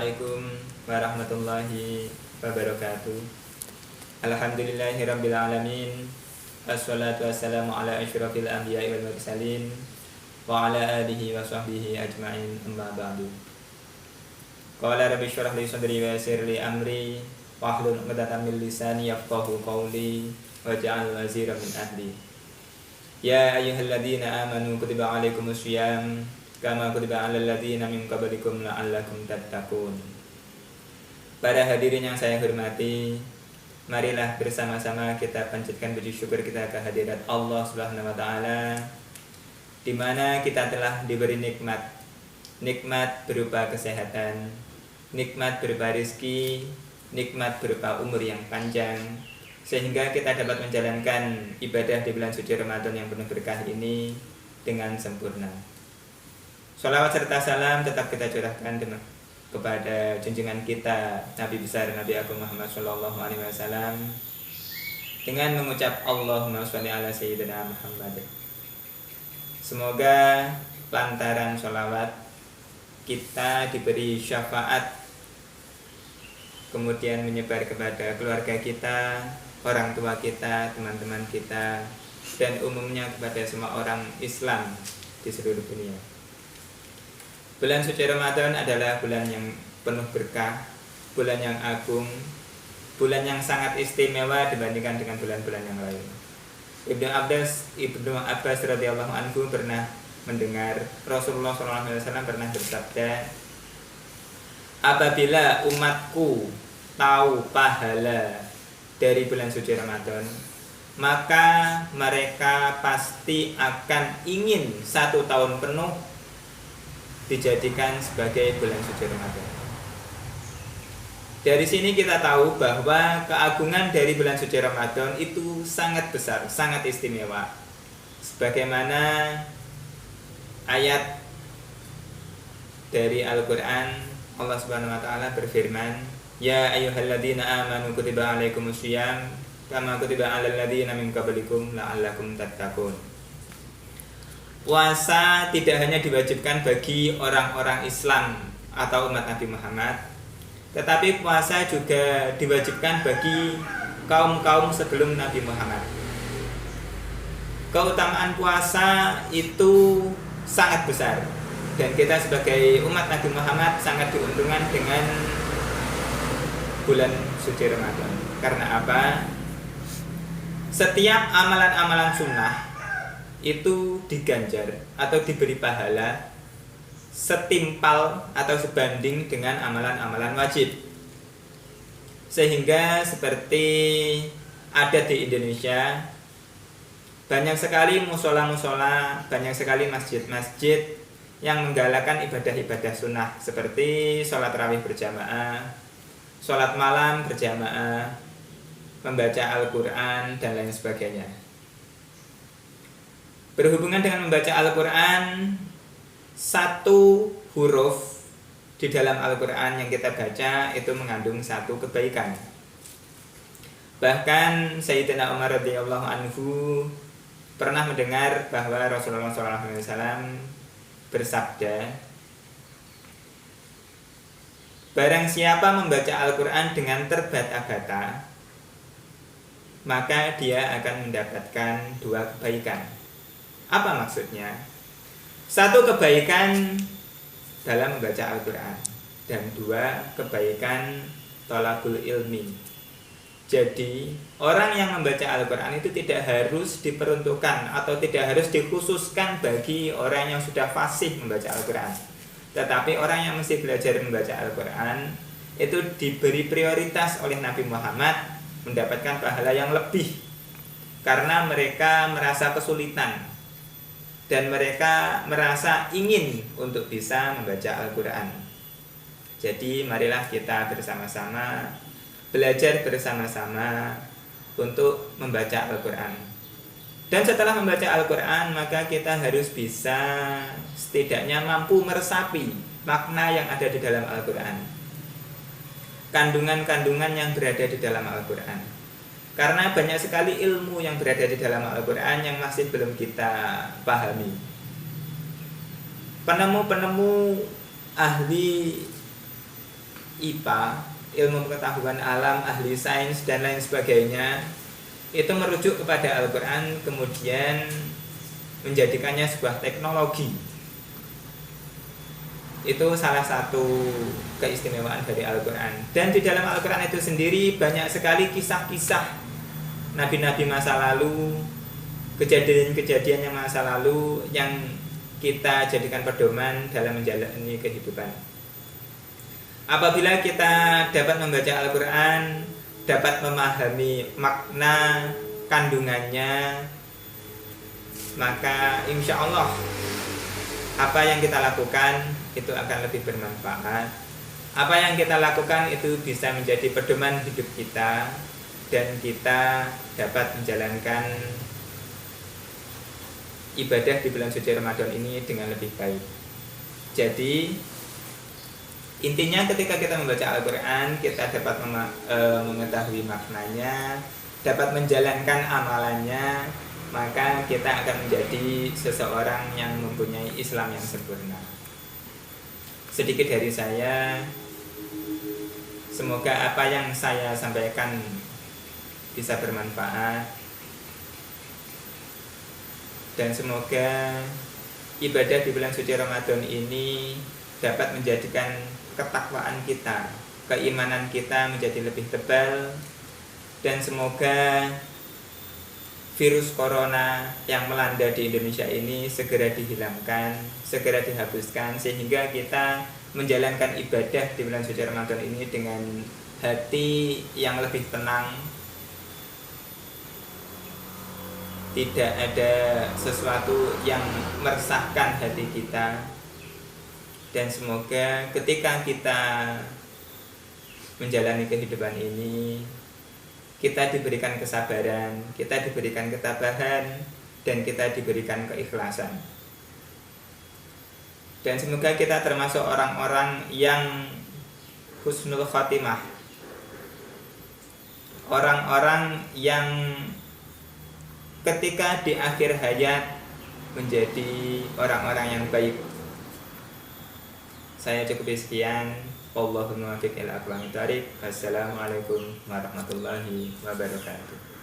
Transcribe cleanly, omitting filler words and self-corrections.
Assalamualaikum warahmatullahi wabarakatuh. Alhamdulillahirabbil alamin. Wassalatu wassalamu ala asyrafil anbiya'i wal mursalin wa ala alihi wa sahbihi ajma'in, amma ba'du. Qala rabbi shrah li sadri wa yassir li amri wahlul 'uqdatam min lisani yafqahu qawli waj'al waziran min ahli. Ya ayyuhalladzina amanu kutiba 'alaikumus syiyam kama kutiba 'alal ladzina min qablikum la'allakum tattaqun. Para hadirin yang saya hormati, marilah bersama-sama kita panjatkan puji syukur kita kehadirat Allah Subhanahu wa taala, di mana kita telah diberi nikmat berupa kesehatan, nikmat berupa rezeki, nikmat berupa umur yang panjang, sehingga kita dapat menjalankan ibadah di bulan suci Ramadan yang penuh berkah ini dengan sempurna. Sholawat serta salam tetap kita curahkan kepada junjungan kita Nabi besar Nabi Agung Muhammad Sallallahu Alaihi Wasallam dengan mengucap Allahumma sholli ala Sayyidina Muhammad. Semoga lantaran sholawat kita diberi syafaat, kemudian menyebar kepada keluarga kita, orang tua kita, teman-teman kita, dan umumnya kepada semua orang Islam di seluruh dunia. Bulan suci Ramadan adalah bulan yang penuh berkah, bulan yang agung, bulan yang sangat istimewa dibandingkan dengan bulan-bulan yang lain. Ibnu Abbas radhiyallahu anhu pernah mendengar Rasulullah SAW pernah bersabda, apabila umatku tahu pahala dari bulan suci Ramadan, maka mereka pasti akan ingin 1 tahun penuh dijadikan sebagai bulan suci Ramadan. Dari sini kita tahu bahwa keagungan dari bulan suci Ramadan itu sangat besar, sangat istimewa. Sebagaimana ayat dari Al-Qur'an, Allah Subhanahu wa taala berfirman, "Ya ayyuhalladzina amanu kutiba 'alaikumus syiyam kama kutiba 'alal ladzina min qablikum la'allakum tattaqun." Puasa tidak hanya diwajibkan bagi orang-orang Islam atau umat Nabi Muhammad, tetapi puasa juga diwajibkan bagi kaum-kaum sebelum Nabi Muhammad. Keutamaan puasa itu sangat besar, dan kita sebagai umat Nabi Muhammad sangat diuntungkan dengan bulan suci Ramadan. Karena apa? Setiap amalan-amalan sunnah itu diganjar atau diberi pahala setimpal atau sebanding dengan amalan-amalan wajib. Sehingga seperti ada di Indonesia, banyak sekali musola-musola, banyak sekali masjid-masjid yang menggalakkan ibadah-ibadah sunnah seperti sholat tarawih berjamaah, sholat malam berjamaah, membaca Al-Quran, dan lain sebagainya. Berhubungan dengan membaca Al-Quran, 1 huruf di dalam Al-Quran yang kita baca itu mengandung 1 kebaikan. Bahkan Sayyidina Umar radhiyallahu anhu pernah mendengar bahwa Rasulullah SAW bersabda, barang siapa membaca Al-Quran dengan terbata-bata, maka dia akan mendapatkan 2 kebaikan. Apa maksudnya? 1 kebaikan dalam membaca Al-Quran, dan 2 kebaikan thalabul ilmi. Jadi orang yang membaca Al-Quran itu tidak harus diperuntukkan atau tidak harus dikhususkan bagi orang yang sudah fasih membaca Al-Quran, tetapi orang yang mesti belajar membaca Al-Quran itu diberi prioritas oleh Nabi Muhammad mendapatkan pahala yang lebih, karena mereka merasa kesulitan dan mereka merasa ingin untuk bisa membaca Al-Quran. Jadi marilah kita bersama-sama belajar bersama-sama untuk membaca Al-Quran. Dan setelah membaca Al-Quran, maka kita harus bisa setidaknya mampu meresapi makna yang ada di dalam Al-Quran, kandungan-kandungan yang berada di dalam Al-Quran. Karena banyak sekali ilmu yang berada di dalam Al-Quran yang masih belum kita pahami. Penemu-penemu ahli IPA, ilmu pengetahuan alam, ahli sains dan lain sebagainya, itu merujuk kepada Al-Quran, kemudian menjadikannya sebuah teknologi. Itu salah satu keistimewaan dari Al-Quran. Dan di dalam Al-Quran itu sendiri banyak sekali kisah-kisah nabi-nabi masa lalu, kejadian-kejadian yang masa lalu yang kita jadikan pedoman dalam menjalani kehidupan. Apabila kita dapat membaca Al-Quran, dapat memahami makna kandungannya, maka insya Allah apa yang kita lakukan itu akan lebih bermanfaat. Apa yang kita lakukan itu bisa menjadi pedoman hidup kita, dan kita dapat menjalankan ibadah di bulan suci Ramadan ini dengan lebih baik. Jadi intinya ketika kita membaca Al-Quran, kita dapat mengetahui maknanya, dapat menjalankan amalannya, maka kita akan menjadi seseorang yang mempunyai Islam yang sempurna. Sedikit dari saya, semoga apa yang saya sampaikan bisa bermanfaat, dan semoga ibadah di bulan suci Ramadan ini dapat menjadikan ketakwaan kita, keimanan kita menjadi lebih tebal, dan semoga virus corona yang melanda di Indonesia ini segera dihilangkan, segera dihapuskan, sehingga kita menjalankan ibadah di bulan suci Ramadan ini dengan hati yang lebih tenang, tidak ada sesuatu yang meresahkan hati kita. Dan semoga ketika kita menjalani kehidupan ini, kita diberikan kesabaran, kita diberikan ketabahan, dan kita diberikan keikhlasan. Dan semoga kita termasuk orang-orang yang husnul khatimah, orang-orang yang ketika di akhir hayat menjadi orang-orang yang baik. Saya cukup sekian. Wallahul muwaffiq ila aqwamit thoriq. Wassalamualaikum warahmatullahi wabarakatuh.